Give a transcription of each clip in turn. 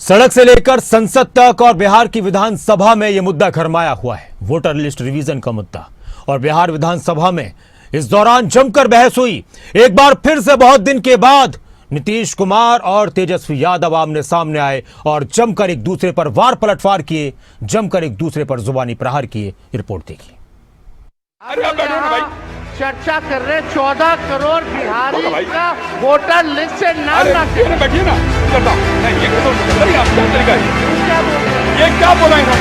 सड़क से लेकर संसद तक और बिहार की विधानसभा में यह मुद्दा गरमाया हुआ है, वोटर लिस्ट रिवीजन का मुद्दा। और बिहार विधानसभा में इस दौरान जमकर बहस हुई। एक बार फिर से बहुत दिन के बाद नीतीश कुमार और तेजस्वी यादव आमने सामने आए और जमकर एक दूसरे पर वार पलटवार किए, जमकर एक दूसरे पर जुबानी प्रहार किए। रिपोर्ट देखिए। चर्चा कर रहे 14 करोड़ बिहारी का वोटर लिस्ट से नाम बैठिए ना, करता हूं। नहीं, ये आप क्या तरीका है? ये क्या बोल रहे हैं?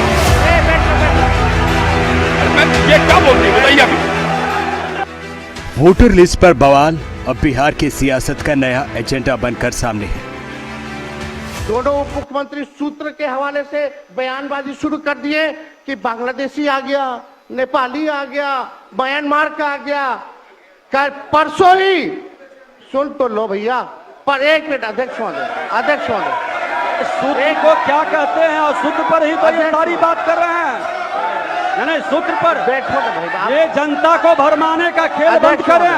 ये क्या बोल रही है बताइए अभी। वोटर लिस्ट पर बवाल अब बिहार की सियासत का नया एजेंडा बनकर सामने है। दोनों उप मुख्यमंत्री सूत्र के हवाले से बयानबाजी शुरू कर दिए कि बांग्लादेशी आ गया, नेपाली आ गया, म्यांमार का आ गया। कल परसों ही सुन तो लो भैया, पर एक मिनट अध्यक्ष महोदय सूत्र को क्या कहते हैं और सूत्र पर ही तो ये सारी बात कर रहे हैं। नहीं, सूत्र पर बैठो भाई, ये जनता को भरमाने का खेल बंद करें।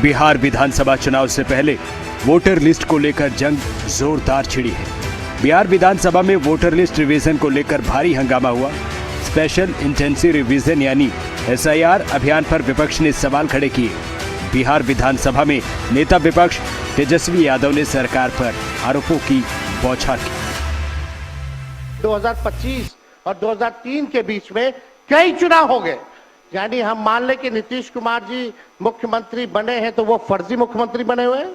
बिहार विधानसभा चुनाव से पहले वोटर लिस्ट को लेकर जंग जोरदार छिड़ी है। बिहार विधानसभा में वोटर लिस्ट रिवीजन को लेकर भारी हंगामा हुआ। स्पेशल इंटेंसिव रिवीजन यानी SIR अभियान पर विपक्ष ने सवाल खड़े किए। बिहार विधानसभा में नेता विपक्ष तेजस्वी यादव ने सरकार पर आरोपों की बौछार की। 2025 और 2003 के बीच में कई चुनाव हो गए, यानी हम मान लें कि नीतीश कुमार जी मुख्यमंत्री बने हैं तो वो फर्जी मुख्यमंत्री बने हुए हैं।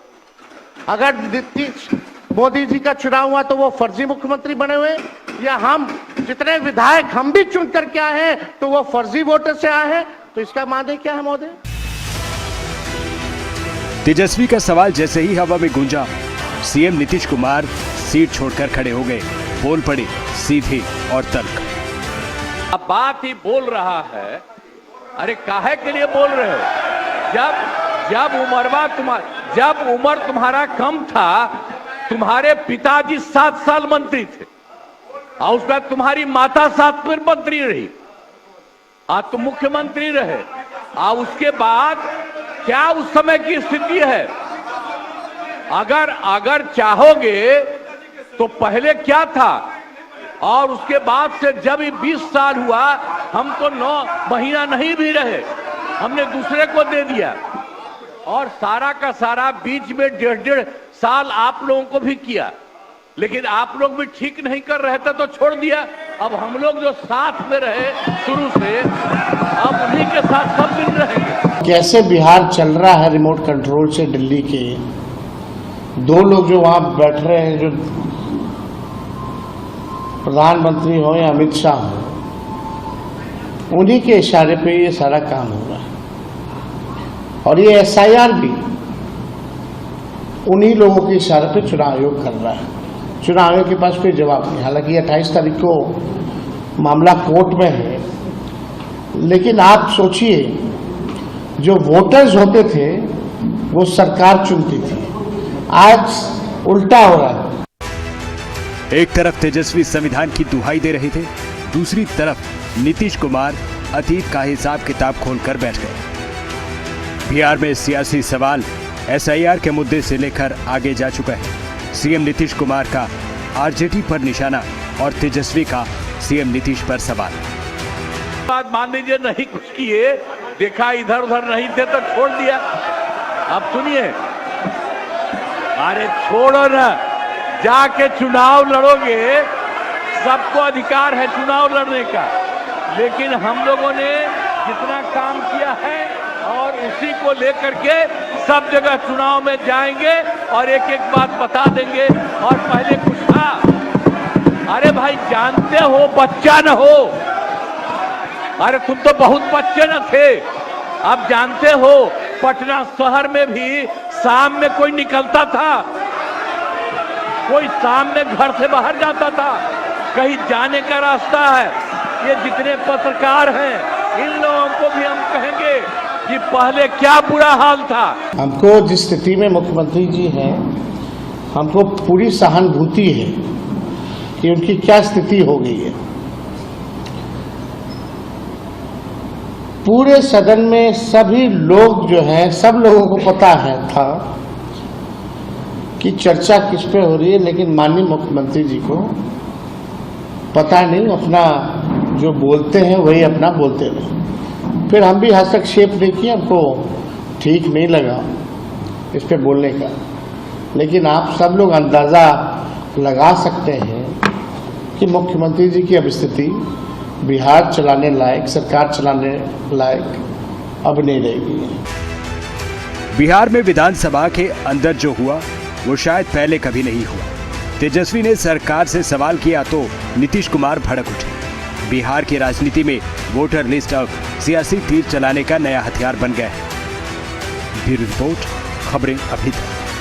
अगर नीतीश मोदी जी का चुनाव हुआ तो वो फर्जी मुख्यमंत्री बने हुए, या हम जितने विधायक हम भी चुन करके आए हैं तो वो फर्जी वोटर से आए हैं। तो इसका माने क्या है महोदय? तेजस्वी का सवाल जैसे ही हवा में गूंजा, सीएम नीतीश कुमार सीट छोड़कर खड़े हो गए। बोल पड़े सीधे और तल्ख। अब बात ही बोल रहा है, अरे काहे के लिए बोल रहे हो? जब उम्र तुम्हारा कम था, तुम्हारे पिताजी 7 साल मंत्री थे और उसके बाद तुम्हारी माता 7 फिर मंत्री रही, आज तुम मुख्यमंत्री रहे। और उसके बाद क्या उस समय की स्थिति है? अगर चाहोगे तो पहले क्या था और उसके बाद से जब 20 साल हुआ, हम तो 9 महीना नहीं भी रहे, हमने दूसरे को दे दिया। और सारा का सारा बीच में 1.5 साल आप लोगों को भी किया, लेकिन आप लोग भी ठीक नहीं कर रहे थे तो छोड़ दिया। अब हम लोग जो साथ में रहे शुरू से, अब उन्हीं के साथ सब दिन रहेंगे। कैसे बिहार चल रहा है रिमोट कंट्रोल से दिल्ली के 2 लोग जो वहां बैठ रहे हैं, जो प्रधानमंत्री हो या अमित शाह हो, उन्हीं के इशारे पे ये सारा काम हो रहा है। और ये SIR भी उन्हीं लोगों के इशारे पे चुनाव आयोग कर रहा है। चुनाव आयोग के पास कोई जवाब नहीं। हालांकि 28 तारीख को मामला कोर्ट में है, लेकिन आप सोचिए, जो वोटर्स होते थे वो सरकार चुनती थी, आज उल्टा हो रहा है। एक तरफ तेजस्वी संविधान की दुहाई दे रहे थे, दूसरी तरफ नीतीश कुमार अतीत का हिसाब किताब खोलकर बैठ गए। बिहार में सियासी सवाल SIR के मुद्दे से लेकर आगे जा चुका है। सीएम नीतीश कुमार का RJD पर निशाना और तेजस्वी का सीएम नीतीश पर सवाल। बात मान लीजिए नहीं कुछ किए, देखा इधर उधर नहीं थे तो छोड़ दिया। अब सुनिए, अरे छोड़ो ना, जाके चुनाव लड़ोगे, सबको अधिकार है चुनाव लड़ने का, लेकिन हम लोगों ने जितना काम किया है और उसी को लेकर के सब जगह चुनाव में जाएंगे और एक एक बात बता देंगे। और पहले कुछ था, अरे भाई जानते हो बच्चा न हो, अरे तुम तो बहुत बच्चे न थे। अब जानते हो पटना शहर में भी शाम में कोई निकलता था, कोई शाम में घर से बाहर जाता था, कहीं जाने का रास्ता है। ये जितने पत्रकार हैं, इन लोगों को भी हम कहेंगे कि पहले क्या बुरा हाल था। हमको जिस स्थिति में मुख्यमंत्री जी हैं, हमको पूरी सहानुभूति है कि उनकी क्या स्थिति हो गई है। पूरे सदन में सभी लोग जो हैं, सब लोगों को पता है था कि चर्चा किस पे हो रही है, लेकिन माननीय मुख्यमंत्री जी को पता नहीं, अपना जो बोलते हैं वही अपना बोलते रहे। फिर हम भी हस्तक्षेप नहीं किए, हमको ठीक नहीं लगा इस पे बोलने का, लेकिन आप सब लोग अंदाज़ा लगा सकते हैं कि मुख्यमंत्री जी की अब स्थिति बिहार चलाने लायक, सरकार चलाने लायक अब नहीं रहेगी। बिहार में विधानसभा के अंदर जो हुआ वो शायद पहले कभी नहीं हुआ। तेजस्वी ने सरकार से सवाल किया तो नीतीश कुमार भड़क उठे। बिहार की राजनीति में वोटर लिस्ट अब सियासी तीर चलाने का नया हथियार बन गया है। ब्यूरो रिपोर्ट, खबरें अभी तक।